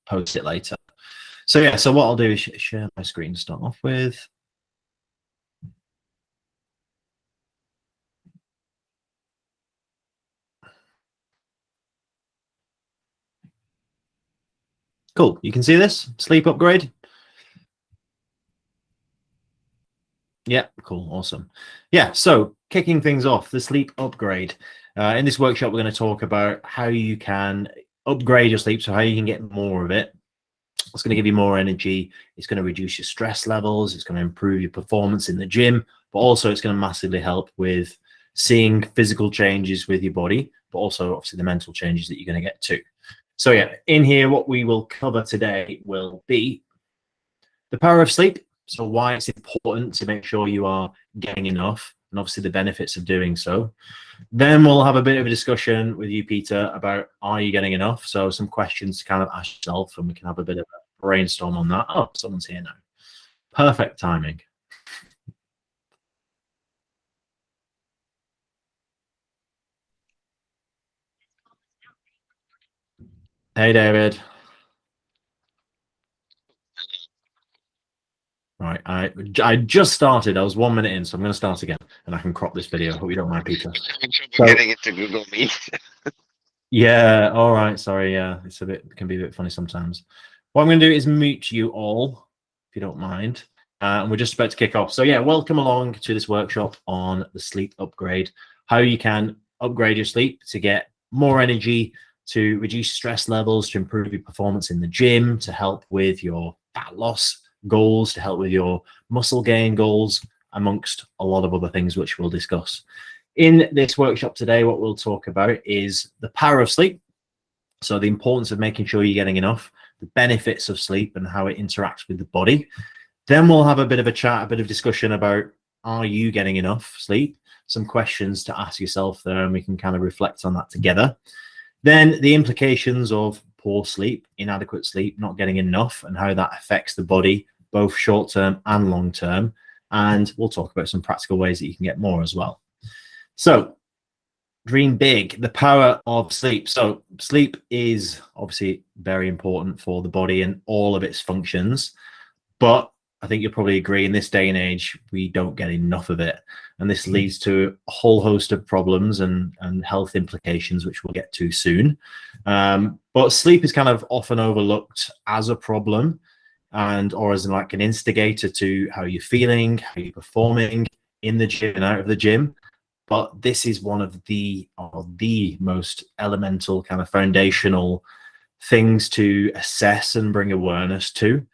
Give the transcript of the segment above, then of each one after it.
post it later. So yeah, so what I'll do is share my screen to start off with. Cool, you can see this sleep upgrade. Yeah, cool, awesome. Yeah, so kicking things off, the sleep upgrade. In this workshop, we're going to talk about how you can upgrade your sleep, so how you can get more of it. It's going to give you more energy. It's going to reduce your stress levels. It's going to improve your performance in the gym, but also it's going to massively help with seeing physical changes with your body, but also obviously the mental changes that you're going to get too. So yeah, in here, what we will cover today will be the power of sleep. So why it's important to make sure you are getting enough, and obviously the benefits of doing so. Then we'll have a bit of a discussion with you, Peter, about are you getting enough? So some questions to kind of ask yourself, and we can have a bit of a brainstorm on that. Oh, someone's here now. Perfect timing. Hey, David. Right, I just started. I was 1 minute in, so I'm going to start again, and I can crop this video. Hope you don't mind, Peter. So, getting into Google Meet. Yeah, all right. Sorry, yeah, it can be a bit funny sometimes. What I'm going to do is mute you all, if you don't mind, and we're just about to kick off. So yeah, welcome along to this workshop on the sleep upgrade. How you can upgrade your sleep to get more energy, to reduce stress levels, to improve your performance in the gym, to help with your fat loss goals, to help with your muscle gain goals, amongst a lot of other things which we'll discuss. In this workshop today, what we'll talk about is the power of sleep. So the importance of making sure you're getting enough, the benefits of sleep and how it interacts with the body. Then we'll have a bit of a chat, a bit of discussion about, are you getting enough sleep? Some questions to ask yourself there, and we can kind of reflect on that together. Then the implications of poor sleep, inadequate sleep, not getting enough, and how that affects the body, both short-term and long-term. And we'll talk about some practical ways that you can get more as well. So dream big, the power of sleep. So sleep is obviously very important for the body and all of its functions, but I think you'll probably agree in this day and age, we don't get enough of it. And this leads to a whole host of problems and health implications, which we'll get to soon. But sleep is kind of often overlooked as a problem or as like an instigator to how you're feeling, how you're performing in the gym and out of the gym. But this is one of the most elemental kind of foundational things to assess and bring awareness to.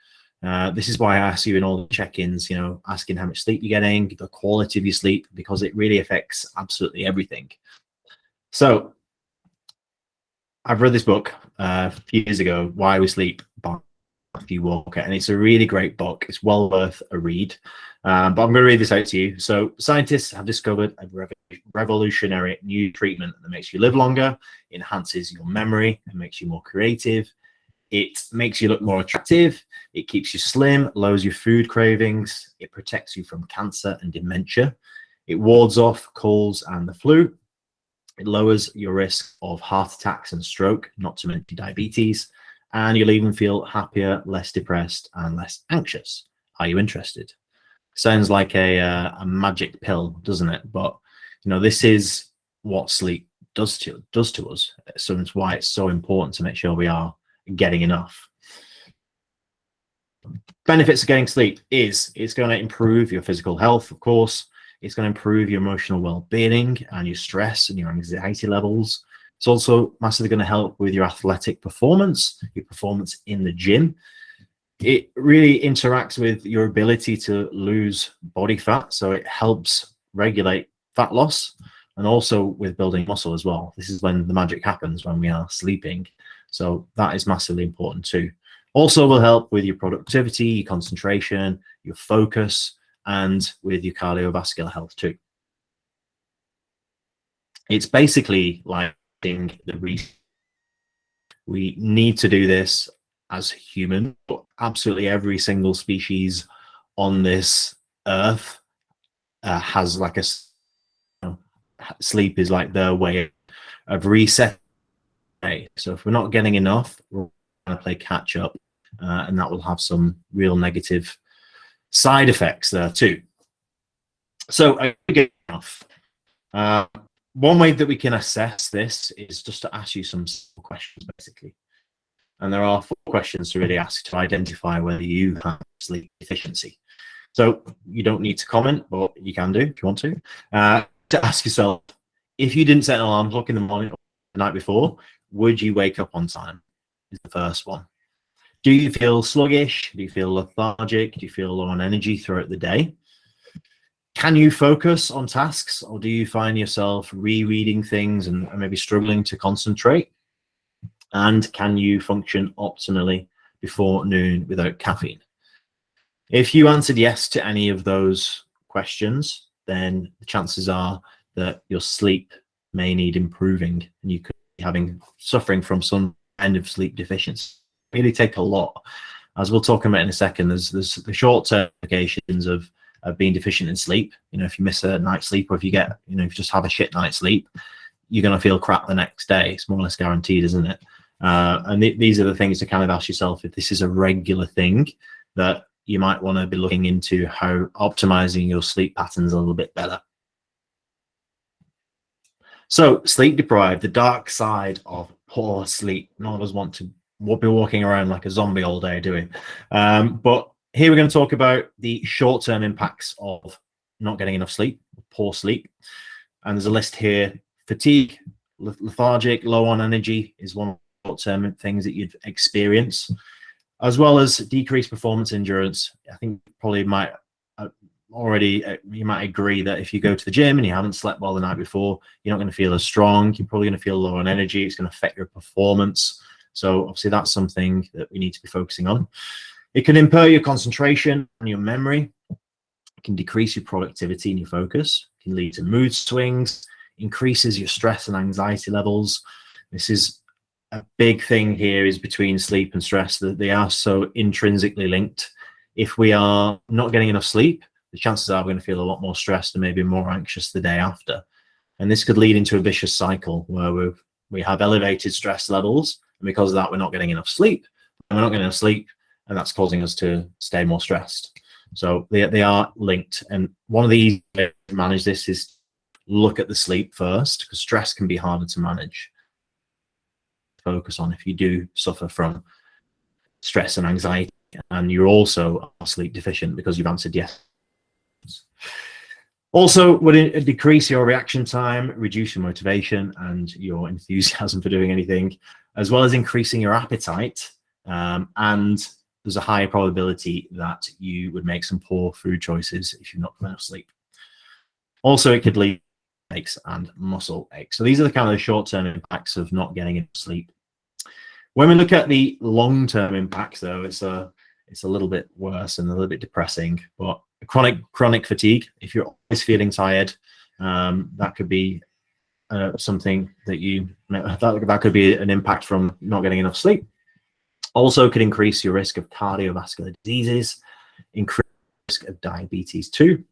This is why I ask you in all the check-ins, asking how much sleep you're getting, the quality of your sleep, because it really affects absolutely everything. So I've read this book a few years ago, Why We Sleep by Matthew Walker, and it's a really great book. It's well worth a read. But I'm going to read this out to you. So scientists have discovered a revolutionary new treatment that makes you live longer, enhances your memory, and makes you more creative. It makes you look more attractive. It keeps you slim, lowers your food cravings. It protects you from cancer and dementia. It wards off colds and the flu. It lowers your risk of heart attacks and stroke, not to mention diabetes. And you'll even feel happier, less depressed, and less anxious. Are you interested? Sounds like a magic pill, doesn't it? But this is what sleep does to us. So it's why it's so important to make sure we are getting enough. Benefits of getting sleep is it's going to improve your physical health, of course. It's going to improve your emotional well-being and your stress and your anxiety levels. It's also massively going to help with your athletic performance, your performance in the gym. It really interacts with your ability to lose body fat. So it helps regulate fat loss and also with building muscle as well. This is when the magic happens, when we are sleeping. So that is massively important too. Also will help with your productivity, your concentration, your focus, and with your cardiovascular health too. It's basically like we need to do this as human, but absolutely every single species on this earth has like sleep is like their way of reset. So if we're not getting enough, we're to play catch up, and that will have some real negative side effects there too. So enough. One way that we can assess this is just to ask you some simple questions, basically. And there are 4 questions to really ask to identify whether you have sleep deficiency. So you don't need to comment, but you can do if you want to. To ask yourself, if you didn't set an alarm clock in the morning or the night before, would you wake up on time? Is the first one. Do you feel sluggish? Do you feel lethargic? Do you feel low on energy throughout the day? Can you focus on tasks, or do you find yourself rereading things and maybe struggling to concentrate? And can you function optimally before noon without caffeine? If you answered yes to any of those questions, then the chances are that your sleep may need improving, and you could be suffering from some kind of sleep deficiency. It really take a lot. As we'll talk about in a second, there's the short-term implications of being deficient in sleep. You know, if you miss a night's sleep, or if you get, if you just have a shit night's sleep, you're going to feel crap the next day. It's more or less guaranteed, isn't it? And these are the things to kind of ask yourself if this is a regular thing, that you might want to be looking into how optimizing your sleep patterns a little bit better. So sleep deprived, the dark side of poor sleep. None of us want to be walking around like a zombie all day doing. But here we're going to talk about the short-term impacts of not getting enough sleep, poor sleep. And there's a list here. Fatigue, lethargic, low on energy is one of the short-term things that you'd experience, as well as decreased performance endurance. I think probably you might agree that if you go to the gym and you haven't slept well the night before, you're not going to feel as strong. You're probably going to feel low on energy. It's going to affect your performance. So obviously that's something that we need to be focusing on. It can impair your concentration and your memory. It can decrease your productivity and your focus. It can lead to mood swings, increases your stress and anxiety levels. This is a big thing here, is between sleep and stress, that they are so intrinsically linked. If we are not getting enough sleep, the chances are we're going to feel a lot more stressed and maybe more anxious the day after. And this could lead into a vicious cycle where we have elevated stress levels, and because of that, we're not getting enough sleep. And we're not getting enough sleep, and that's causing us to stay more stressed. So they are linked. And one of the easy ways to manage this is look at the sleep first, because stress can be harder to manage. Focus on if you do suffer from stress and anxiety, and you're also sleep deficient because you've answered yes. Also, would it decrease your reaction time, reduce your motivation and your enthusiasm for doing anything, as well as increasing your appetite, and there's a higher probability that you would make some poor food choices if you've not got enough sleep. Also, it could lead to aches and muscle aches. So these are the kind of the short-term impacts of not getting enough sleep. When we look at the long-term impacts, though, it's a little bit worse and a little bit depressing. But chronic fatigue, if you're always feeling tired, that could be something that could be an impact from not getting enough sleep. Also could increase your risk of cardiovascular diseases, increase the risk of diabetes too,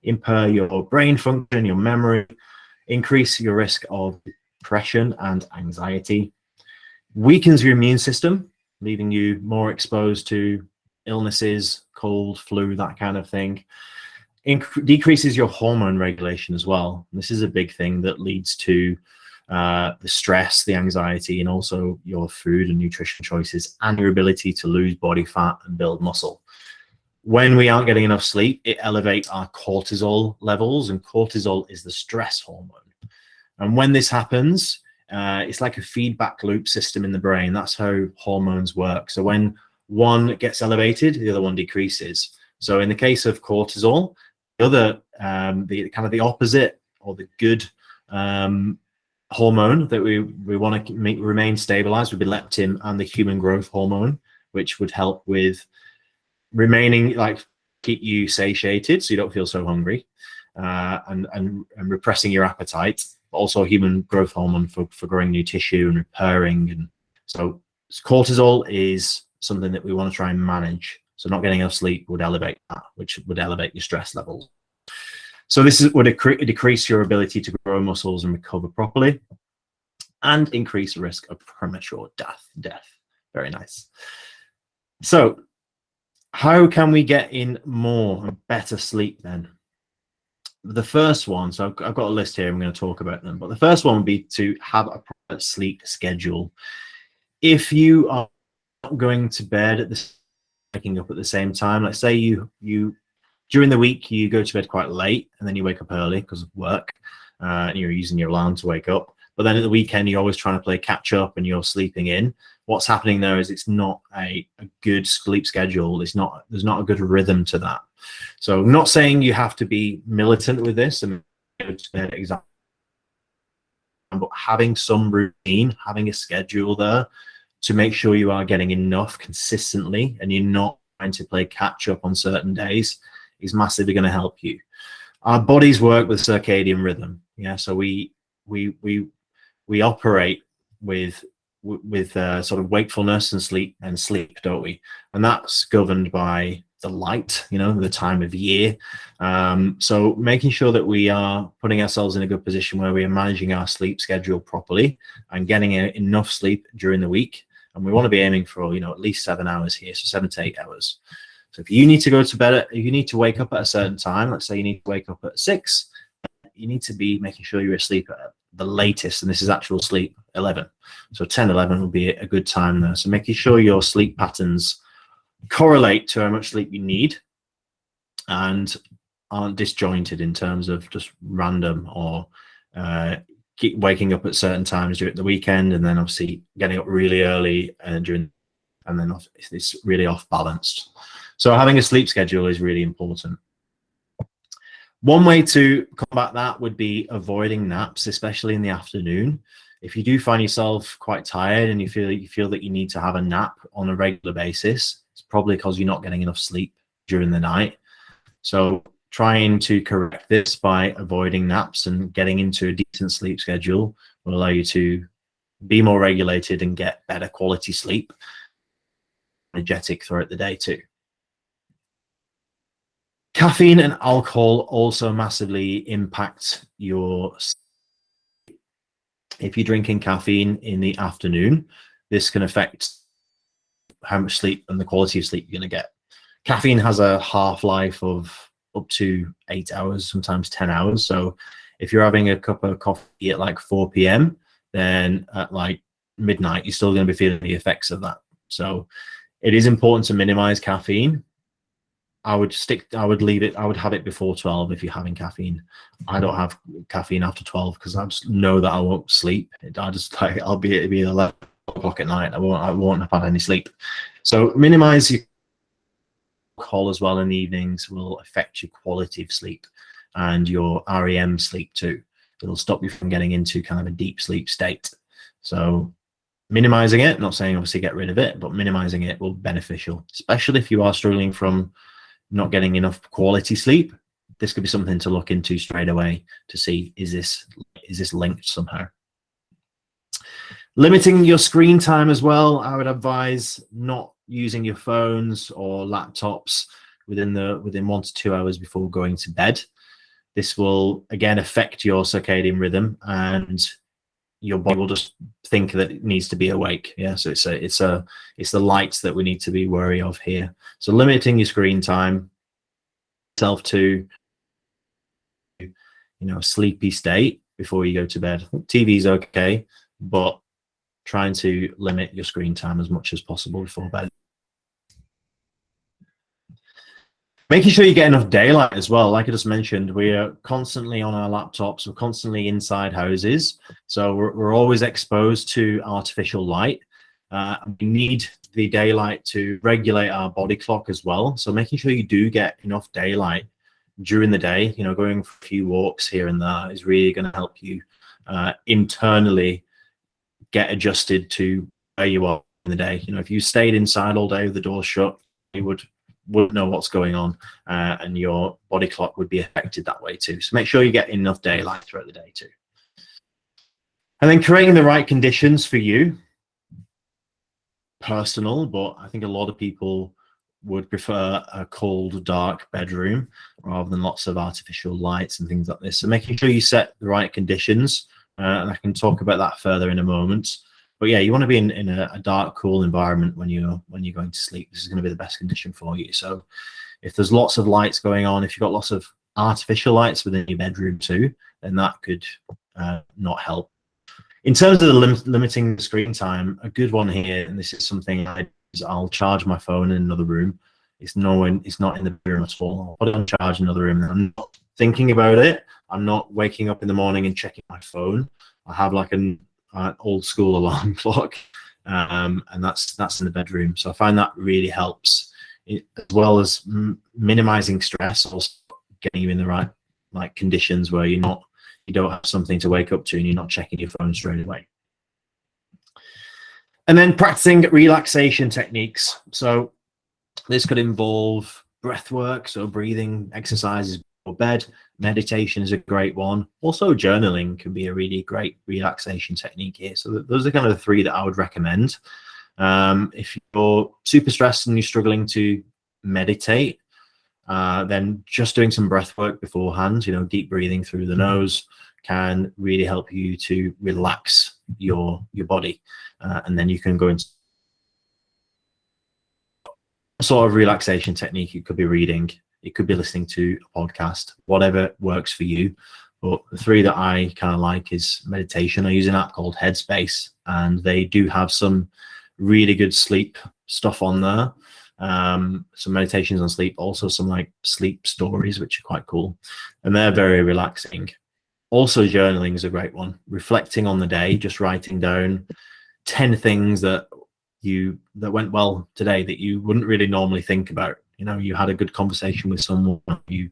impair your brain function, your memory, increase your risk of depression and anxiety, weakens your immune system, leaving you more exposed to illnesses, cold, flu, that kind of thing. Decreases your hormone regulation as well. This is a big thing that leads to the stress, the anxiety, and also your food and nutrition choices and your ability to lose body fat and build muscle. When we aren't getting enough sleep, it elevates our cortisol levels, and cortisol is the stress hormone. And when this happens, it's like a feedback loop system in the brain. That's how hormones work. So when one gets elevated, the other one decreases. So in the case of cortisol, the other, the kind of the opposite, or the good hormone that we want to remain stabilized would be leptin and the human growth hormone, which would help with remaining, keep you satiated so you don't feel so hungry, and repressing your appetite. Also human growth hormone for growing new tissue and repairing. And so cortisol is something that we want to try and manage. So not getting enough sleep would elevate that, which would elevate your stress levels. So this would decrease your ability to grow muscles and recover properly, and increase the risk of premature death. Very nice. So how can we get in more and better sleep then? The first one, so I've got a list here, I'm going to talk about them, but the first one would be to have a proper sleep schedule. If you are going to bed at the waking up at the same time, let's say you during the week you go to bed quite late and then you wake up early because of work, and you're using your alarm to wake up, but then at the weekend you're always trying to play catch up and you're sleeping in. What's happening there is it's not a good sleep schedule. There's not a good rhythm to that. So I'm not saying you have to be militant with this and go to bed exactly, but having some routine, having a schedule there to make sure you are getting enough consistently and you're not trying to play catch up on certain days is massively going to help you. Our bodies work with circadian rhythm. Yeah, so we operate with sort of wakefulness and sleep, don't we? And that's governed by the light, the time of year. So making sure that we are putting ourselves in a good position where we are managing our sleep schedule properly and getting enough sleep during the week. And we want to be aiming for, at least 7 hours here, so 7 to 8 hours. So if you need to go to bed, if you need to wake up at a certain time, let's say you need to wake up at 6, you need to be making sure you're asleep at the latest, and this is actual sleep, 11. So 10, 11 will be a good time there. So making sure your sleep patterns correlate to how much sleep you need and aren't disjointed in terms of just random or keep waking up at certain times during the weekend and then obviously getting up really early and then it's really off balanced. So having a sleep schedule is really important. One way to combat that would be avoiding naps, especially in the afternoon. If you do find yourself quite tired and you feel that you need to have a nap on a regular basis, it's probably because you're not getting enough sleep during the night. So trying to correct this by avoiding naps and getting into a decent sleep schedule will allow you to be more regulated and get better quality sleep, energetic throughout the day too. Caffeine and alcohol also massively impact your sleep. If you're drinking caffeine in the afternoon, this can affect how much sleep and the quality of sleep you're going to get. Caffeine has a half-life of up to 8 hours, sometimes 10 hours. So if you're having a cup of coffee at like 4 p.m., then at like midnight, you're still going to be feeling the effects of that. So it is important to minimize caffeine. I would leave it. I would have it before 12 if you're having caffeine. I don't have caffeine after 12 because I just know that I won't sleep. It'll be 11 o'clock at night. I won't have had any sleep. So minimize your alcohol as well in the evenings will affect your quality of sleep and your REM sleep too. It'll stop you from getting into kind of a deep sleep state. So minimizing it, not saying obviously get rid of it, but minimizing it will be beneficial, especially if you are struggling from not getting enough quality sleep. This could be something to look into straight away to see, is this linked somehow? Limiting your screen time as well. I would advise not using your phones or laptops within 1 to 2 hours before going to bed. This will again affect your circadian rhythm and your body will just think that it needs to be awake. Yeah, so it's the lights that we need to be wary of here. So limiting your screen time, yourself to a sleepy state before you go to bed. TV is okay, but trying to limit your screen time as much as possible before bed. Making sure you get enough daylight as well. Like I just mentioned, we are constantly on our laptops. We're constantly inside houses. So we're always exposed to artificial light. We need the daylight to regulate our body clock as well. So making sure you do get enough daylight during the day, going for a few walks here and there is really going to help you internally get adjusted to where you are in the day. If you stayed inside all day with the door shut, you would know what's going on, and your body clock would be affected that way too. So make sure you get enough daylight throughout the day too. And then creating the right conditions for you, personal, but I think a lot of people would prefer a cold, dark bedroom rather than lots of artificial lights and things like this. So making sure you set the right conditions, and I can talk about that further in a moment. But yeah, you want to be in a dark, cool environment when you're going to sleep. This is going to be the best condition for you. So if there's lots of lights going on, if you've got lots of artificial lights within your bedroom too, then that could not help. In terms of the limiting the screen time, a good one here, and this is something I'll charge my phone in another room. It's not in the bedroom at all. I'll put it on charge in another room, and I'm not thinking about it. I'm not waking up in the morning and checking my phone. I have like an old school alarm clock, and that's in the bedroom. So I find that really helps, as well as minimizing stress, also getting you in the right like conditions where you don't have something to wake up to and you're not checking your phone straight away. And then practicing relaxation techniques. So this could involve breath work, so breathing exercises before bed. Meditation is a great one. Also, journaling can be a really great relaxation technique here. So those are kind of the three that I would recommend. If you're super stressed and you're struggling to meditate, then just doing some breath work beforehand, deep breathing through the nose, can really help you to relax your body, and then you can go into sort of relaxation technique. It could be reading, it could be listening to a podcast, whatever works for you. But the three that I kind of like is meditation. I use an app called Headspace, and they do have some really good sleep stuff on there. Some meditations on sleep, also some like sleep stories, which are quite cool, and they're very relaxing. Also, journaling is a great one. Reflecting on the day, just writing down 10 things that went well today that you wouldn't really normally think about. You had a good conversation with someone, you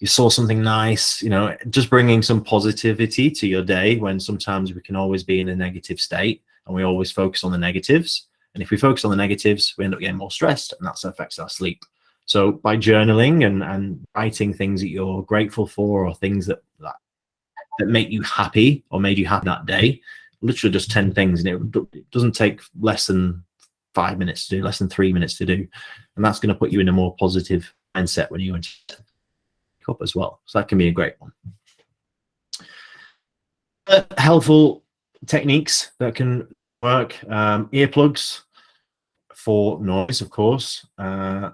saw something nice, just bringing some positivity to your day, when sometimes we can always be in a negative state and we always focus on the negatives. And if we focus on the negatives, we end up getting more stressed, and that affects our sleep. So by journaling and writing things that you're grateful for, or things that make you happy or made you happy that day, literally just 10 things, and it doesn't take less than 5 minutes to do, less than 3 minutes to do. And that's going to put you in a more positive mindset when you wake up as well. So that can be a great one. Helpful techniques that can work. Earplugs for noise, of course. I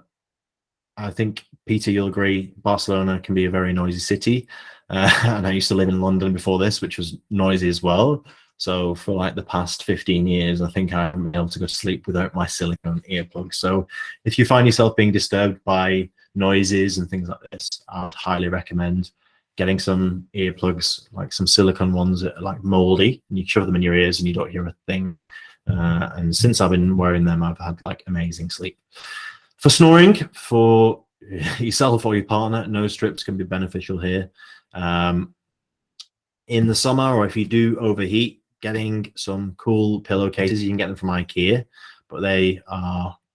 think, Peter, you'll agree, Barcelona can be a very noisy city. And I used to live in London before this, which was noisy as well. So for like the past 15 years, I think I haven't been able to go to sleep without my silicone earplugs. So if you find yourself being disturbed by noises and things like this, I'd highly recommend getting some earplugs, like some silicone ones that are like moldy, and you shove them in your ears and you don't hear a thing. And since I've been wearing them, I've had like amazing sleep. For snoring, for yourself or your partner, nose strips can be beneficial here. In the summer, or if you do overheat, getting some cool pillowcases. You can get them from IKEA, but they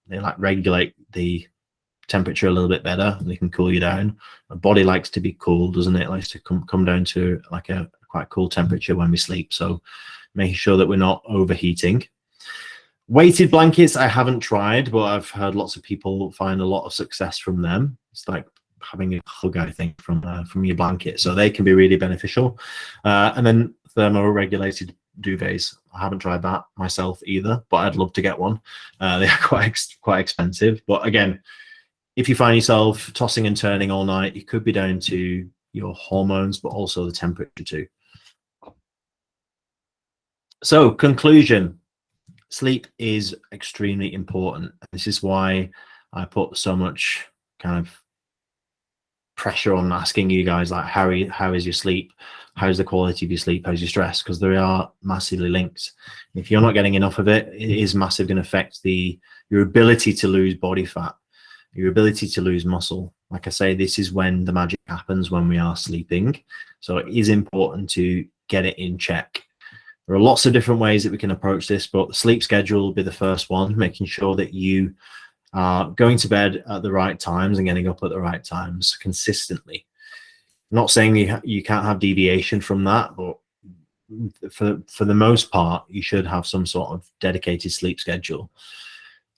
like regulate the temperature a little bit better. They can cool you down. The body likes to be cool, doesn't it? It likes to come down to like a quite cool temperature when we sleep. So making sure that we're not overheating. Weighted blankets, I haven't tried, but I've heard lots of people find a lot of success from them. It's like having a hug, I think, from your blanket. So they can be really beneficial. And then thermoregulated duvets. I haven't tried that myself either, but I'd love to get one. They are quite expensive. But again, if you find yourself tossing and turning all night, it could be down to your hormones, but also the temperature too. So conclusion, sleep is extremely important. This is why I put so much kind of pressure on asking you guys, like, how is your sleep? How's the quality of your sleep? How's your stress? Because they are massively linked. If you're not getting enough of it, it is massively going to affect your ability to lose body fat, your ability to lose muscle. Like I say, this is when the magic happens, when we are sleeping. So it is important to get it in check. There are lots of different ways that we can approach this, but the sleep schedule will be the first one, making sure that you are going to bed at the right times and getting up at the right times consistently. I'm not saying you can't have deviation from that, but for the most part, you should have some sort of dedicated sleep schedule.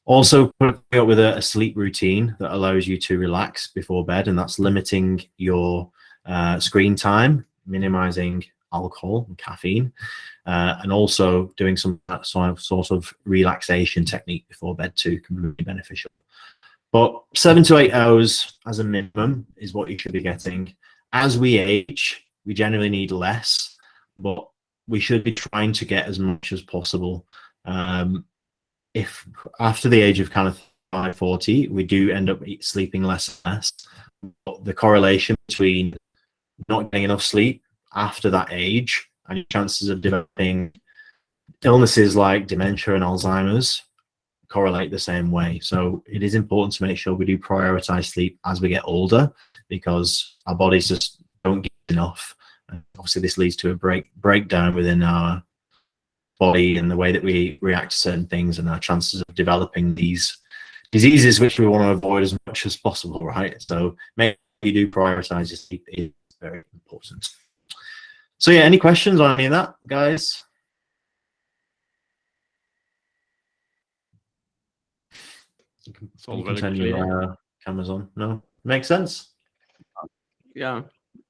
Also, put up with a sleep routine that allows you to relax before bed, and that's limiting your screen time, minimizing alcohol and caffeine, and also doing some sort of relaxation technique before bed too can be really beneficial. But 7 to 8 hours as a minimum is what you should be getting. As we age, we generally need less, but we should be trying to get as much as possible. If after the age of kind of 40, we do end up sleeping less and less. But the correlation between not getting enough sleep after that age and your chances of developing illnesses like dementia and Alzheimer's correlate the same way. So it is important to make sure we do prioritize sleep as we get older, because our bodies just don't get enough. And obviously, this leads to a breakdown within our body and the way that we react to certain things, and our chances of developing these diseases, which we want to avoid as much as possible, right? So make sure you do prioritize your sleep is very important. So yeah, any questions on any of that, guys? It's all You can very turn clear. your cameras on. No, makes sense. Yeah,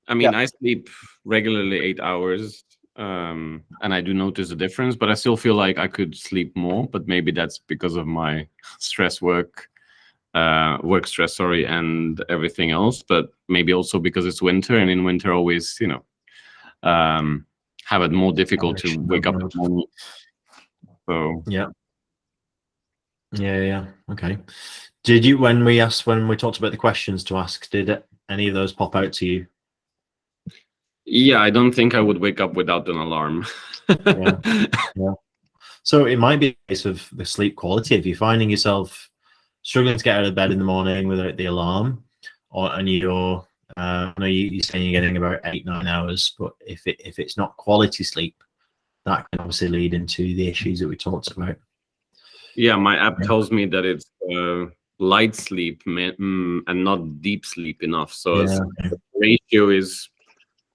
I mean, Yeah. I sleep regularly 8 hours, and I do notice a difference, but I still feel like I could sleep more. But maybe that's because of my work stress, sorry, and everything else. But maybe also because it's winter, and in winter always, have it more difficult to wake up in the morning. So Yeah. Okay. Did you, when we talked about the questions to ask, did any of those pop out to you? yeah, I don't think I would wake up without an alarm. Yeah. So it might be a case of the sleep quality. If you're finding yourself struggling to get out of bed in the morning without the alarm, and you're, I know you're saying you're getting about 8-9 hours, but if it's not quality sleep, that can obviously lead into the issues that we talked about. Yeah, my app tells me that it's light sleep and not deep sleep enough. So the ratio is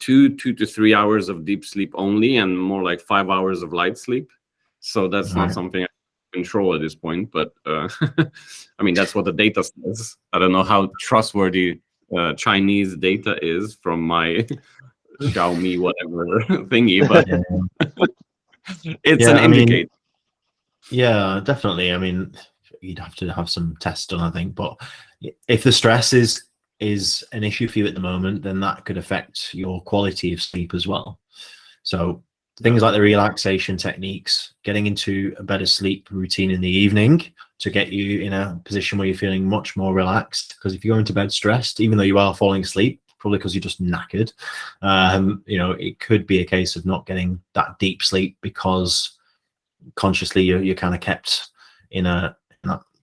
2 to 3 hours of deep sleep only, and more like 5 hours of light sleep. So that's not something I can control at this point. But I mean, that's what the data says. I don't know how trustworthy Chinese data is from my Xiaomi whatever thingy, but it's an indicator. Yeah, definitely. I mean, you'd have to have some tests done, I think. But if the stress is an issue for you at the moment, then that could affect your quality of sleep as well. So things like the relaxation techniques, getting into a better sleep routine in the evening to get you in a position where you're feeling much more relaxed. Because if you're going to bed stressed, even though you are falling asleep, probably because you're just knackered, it could be a case of not getting that deep sleep because consciously you're kind of kept in a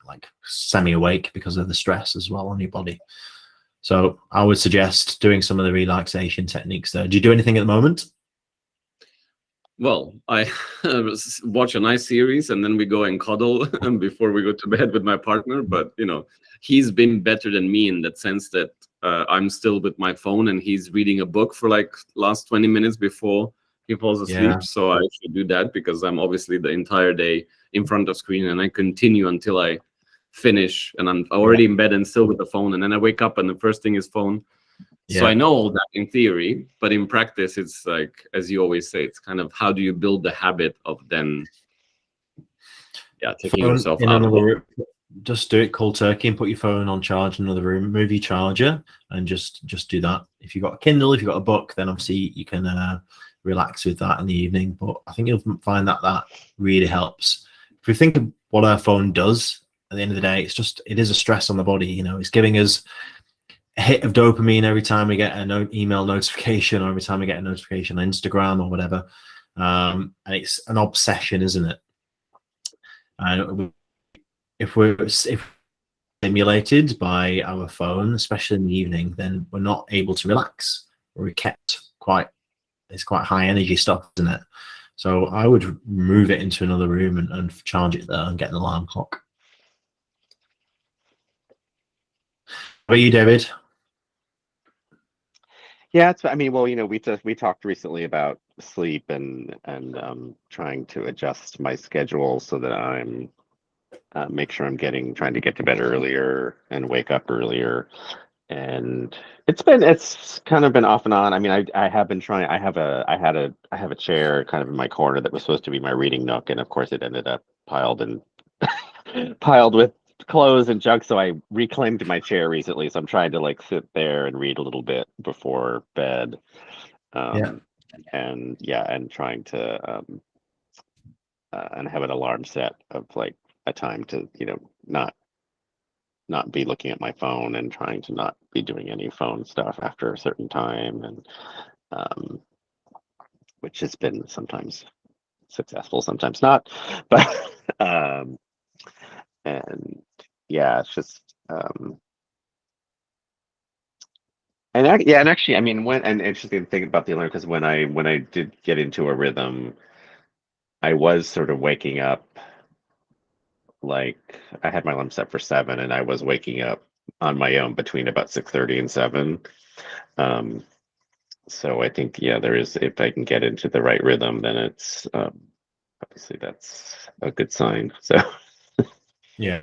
like semi-awake because of the stress as well on your body. So I would suggest doing some of the relaxation techniques there. Do you do anything at the moment? Well, I watch a nice series and then we go and cuddle before we go to bed with my partner. But, he's been better than me in that sense that I'm still with my phone and he's reading a book for like last 20 minutes before he falls asleep. Yeah. So I should do that because I'm obviously the entire day in front of screen and I continue until I finish and I'm already in bed and still with the phone. And then I wake up and the first thing is phone. So I know all that in theory, but in practice, it's like, as you always say, it's kind of how do you build the habit of then, taking yourself out of it. Just do it cold turkey and put your phone on charge in another room, move your charger, and just do that. If you've got a Kindle, if you've got a book, then obviously you can relax with that in the evening. But I think you'll find that really helps. If we think of what our phone does, at the end of the day, it is a stress on the body. It's giving us a hit of dopamine every time we get an email notification or every time we get a notification on Instagram or whatever. And it's an obsession, isn't it? And if we're stimulated by our phone, especially in the evening, then we're not able to relax. We're kept it's quite high energy stuff, isn't it? So I would move it into another room and charge it there and get an alarm clock. How about you, David? Yeah, we talked recently about sleep and trying to adjust my schedule so that I'm make sure I'm trying to get to bed earlier and wake up earlier. and it's kind of been off and on. I mean, I have been trying. I have a chair kind of in my corner that was supposed to be my reading nook, and of course it ended up piled with clothes and junk. So I reclaimed my chair recently. So I'm trying to like sit there and read a little bit before bed. And trying to and have an alarm set of like a time to not be looking at my phone, and trying to not be doing any phone stuff after a certain time, and which has been sometimes successful, sometimes not, but and yeah, it's just and actually, I mean, an interesting thing about the alarm, because when I did get into a rhythm, I was sort of waking up, like I had my alarm set for 7, and I was waking up on my own between about 6:30 and 7. So I think, yeah, there is, if I can get into the right rhythm, then it's obviously that's a good sign. So Yeah,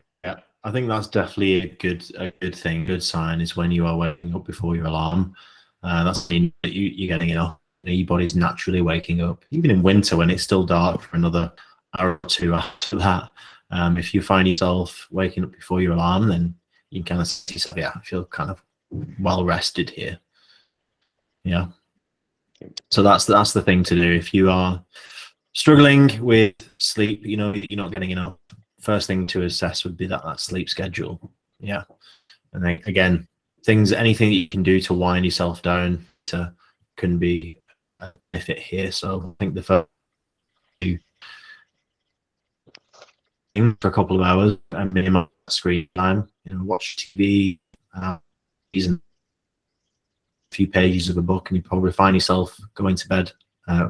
I think that's definitely a good thing, good sign is when you are waking up before your alarm. That's mean that you're getting enough. Your body's naturally waking up, even in winter when it's still dark for another hour or two after that. If you find yourself waking up before your alarm, then you can kind of see yourself, yeah, I feel kind of well rested here. Yeah. So that's the thing to do. If you are struggling with sleep, you're not getting enough, first thing to assess would be that sleep schedule. Yeah. And then again, anything that you can do to wind yourself down can be a benefit here. So I think the first for a couple of hours and minimum screen time, watch TV, read a few pages of a book, and you probably find yourself going to bed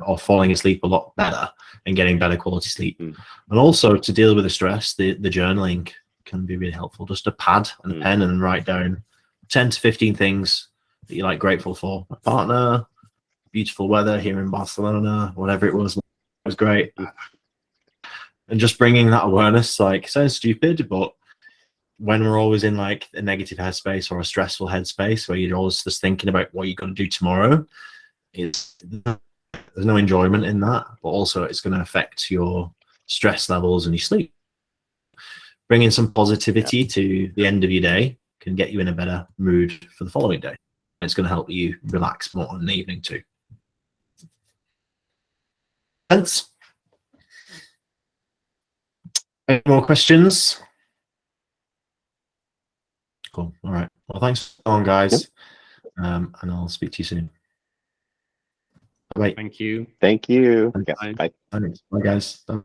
or falling asleep a lot better and getting better quality sleep. And also, to deal with the stress, the journaling can be really helpful. Just a pad and a pen, and write down 10 to 15 things that you're like grateful for. My partner, beautiful weather here in Barcelona, whatever it was great. And just bringing that awareness, like, sounds stupid, but when we're always in like a negative headspace or a stressful headspace where you're always just thinking about what you're going to do tomorrow, there's no enjoyment in that, but also it's going to affect your stress levels and your sleep. Bringing some positivity to the end of your day can get you in a better mood for the following day. It's going to help you relax more in the evening too. Thanks. Any more questions? Cool. All right. Well, thanks for on, guys. And I'll speak to you soon. Bye. Thank you. Thank you. Bye. Yes, bye. Bye, guys. Bye.